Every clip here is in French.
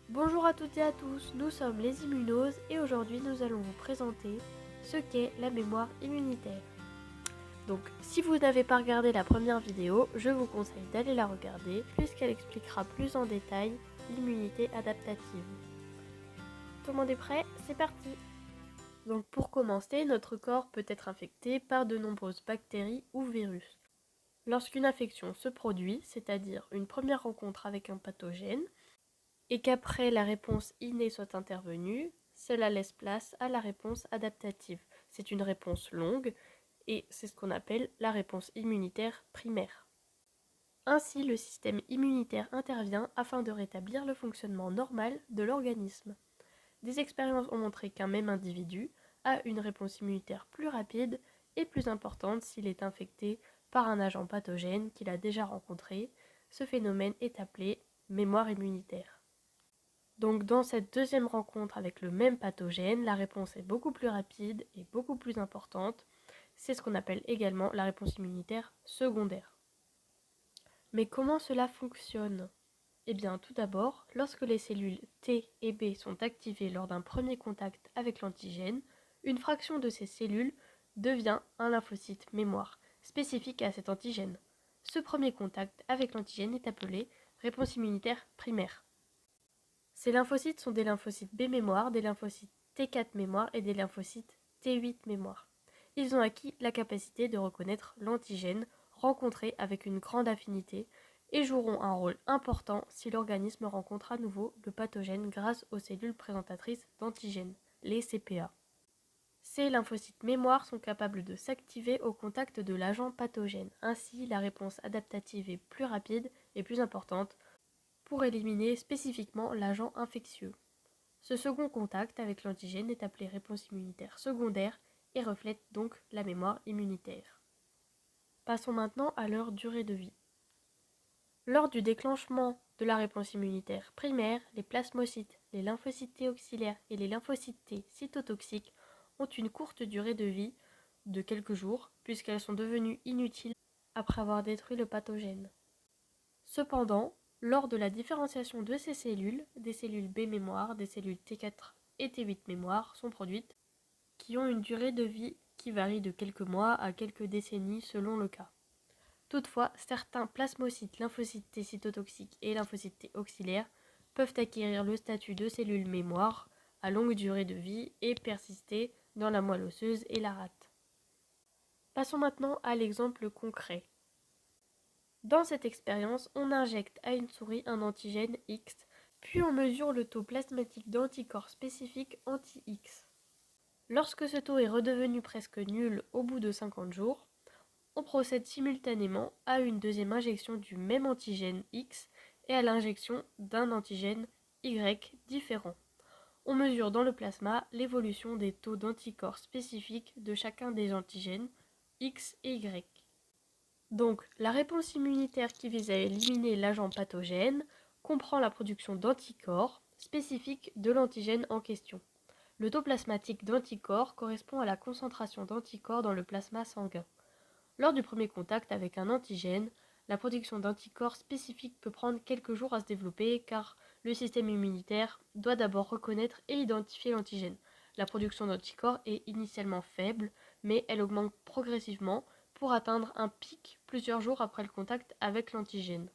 Bonjour à toutes et à tous, nous sommes les Immunoses et aujourd'hui nous allons vous présenter ce qu'est la mémoire immunitaire. Donc si vous n'avez pas regardé la première vidéo, je vous conseille d'aller la regarder puisqu'elle expliquera plus en détail l'immunité adaptative. Tout le monde est prêt? C'est parti! Donc pour commencer, notre corps peut être infecté par de nombreuses bactéries ou virus. Lorsqu'une infection se produit, c'est-à-dire une première rencontre avec un pathogène, et qu'après la réponse innée soit intervenue, cela laisse place à la réponse adaptative. C'est une réponse longue et c'est ce qu'on appelle la réponse immunitaire primaire. Ainsi, le système immunitaire intervient afin de rétablir le fonctionnement normal de l'organisme. Des expériences ont montré qu'un même individu a une réponse immunitaire plus rapide et plus importante s'il est infecté par un agent pathogène qu'il a déjà rencontré. Ce phénomène est appelé mémoire immunitaire. Donc dans cette deuxième rencontre avec le même pathogène, la réponse est beaucoup plus rapide et beaucoup plus importante. C'est ce qu'on appelle également la réponse immunitaire secondaire. Mais comment cela fonctionne? Eh bien tout d'abord, lorsque les cellules T et B sont activées lors d'un premier contact avec l'antigène, une fraction de ces cellules devient un lymphocyte mémoire, spécifique à cet antigène. Ce premier contact avec l'antigène est appelé réponse immunitaire primaire. Ces lymphocytes sont des lymphocytes B mémoire, des lymphocytes T4 mémoire et des lymphocytes T8 mémoire. Ils ont acquis la capacité de reconnaître l'antigène rencontré avec une grande affinité et joueront un rôle important si l'organisme rencontre à nouveau le pathogène grâce aux cellules présentatrices d'antigènes, les CPA. Ces lymphocytes mémoire sont capables de s'activer au contact de l'agent pathogène. Ainsi, la réponse adaptative est plus rapide et plus importante pour éliminer spécifiquement l'agent infectieux. Ce second contact avec l'antigène est appelé réponse immunitaire secondaire et reflète donc la mémoire immunitaire. Passons maintenant à leur durée de vie. Lors du déclenchement de la réponse immunitaire primaire, les plasmocytes, les lymphocytes T auxiliaires et les lymphocytes T cytotoxiques ont une courte durée de vie de quelques jours puisqu'elles sont devenues inutiles après avoir détruit le pathogène. Cependant, lors de la différenciation de ces cellules, des cellules B mémoire, des cellules T4 et T8 mémoire sont produites, qui ont une durée de vie qui varie de quelques mois à quelques décennies selon le cas. Toutefois, certains plasmocytes, lymphocytes T cytotoxiques et lymphocytes T auxiliaires peuvent acquérir le statut de cellules mémoire à longue durée de vie et persister dans la moelle osseuse et la rate. Passons maintenant à l'exemple concret. Dans cette expérience, on injecte à une souris un antigène X, puis on mesure le taux plasmatique d'anticorps spécifiques anti-X. Lorsque ce taux est redevenu presque nul au bout de 50 jours, on procède simultanément à une deuxième injection du même antigène X et à l'injection d'un antigène Y différent. On mesure dans le plasma l'évolution des taux d'anticorps spécifiques de chacun des antigènes X et Y. Donc, la réponse immunitaire qui vise à éliminer l'agent pathogène comprend la production d'anticorps spécifiques de l'antigène en question. Le taux plasmatique d'anticorps correspond à la concentration d'anticorps dans le plasma sanguin. Lors du premier contact avec un antigène, la production d'anticorps spécifiques peut prendre quelques jours à se développer car le système immunitaire doit d'abord reconnaître et identifier l'antigène. La production d'anticorps est initialement faible, mais elle augmente progressivement pour atteindre un pic plusieurs jours après le contact avec l'antigène.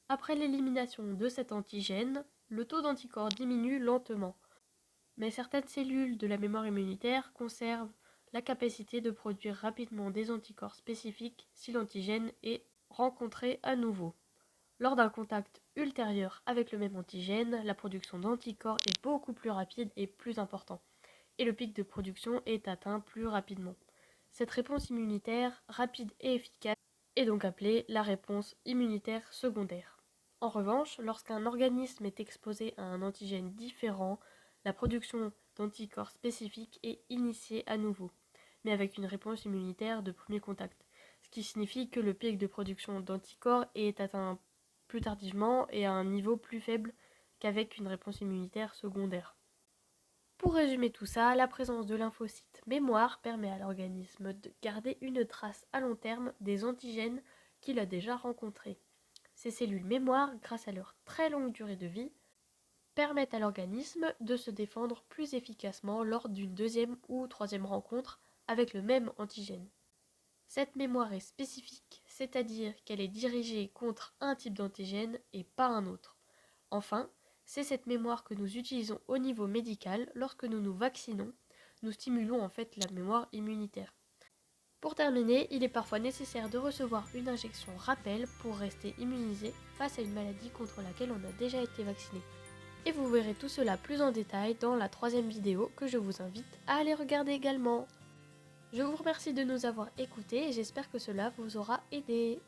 Après l'élimination de cet antigène, le taux d'anticorps diminue lentement. Mais certaines cellules de la mémoire immunitaire conservent la capacité de produire rapidement des anticorps spécifiques si l'antigène est rencontré à nouveau. Lors d'un contact ultérieur avec le même antigène, la production d'anticorps est beaucoup plus rapide et plus important, et le pic de production est atteint plus rapidement. Cette réponse immunitaire rapide et efficace est donc appelée la réponse immunitaire secondaire. En revanche, lorsqu'un organisme est exposé à un antigène différent, la production d'anticorps spécifiques est initiée à nouveau, mais avec une réponse immunitaire de premier contact, ce qui signifie que le pic de production d'anticorps est atteint plus tardivement et à un niveau plus faible qu'avec une réponse immunitaire secondaire. Pour résumer tout ça, la présence de lymphocytes mémoire permet à l'organisme de garder une trace à long terme des antigènes qu'il a déjà rencontrés. Ces cellules mémoire, grâce à leur très longue durée de vie, permettent à l'organisme de se défendre plus efficacement lors d'une deuxième ou troisième rencontre avec le même antigène. Cette mémoire est spécifique, c'est-à-dire qu'elle est dirigée contre un type d'antigène et pas un autre. Enfin, c'est cette mémoire que nous utilisons au niveau médical lorsque nous nous vaccinons. Nous stimulons en fait la mémoire immunitaire. Pour terminer, il est parfois nécessaire de recevoir une injection rappel pour rester immunisé face à une maladie contre laquelle on a déjà été vacciné. Et vous verrez tout cela plus en détail dans la troisième vidéo que je vous invite à aller regarder également. Je vous remercie de nous avoir écoutés et j'espère que cela vous aura aidé.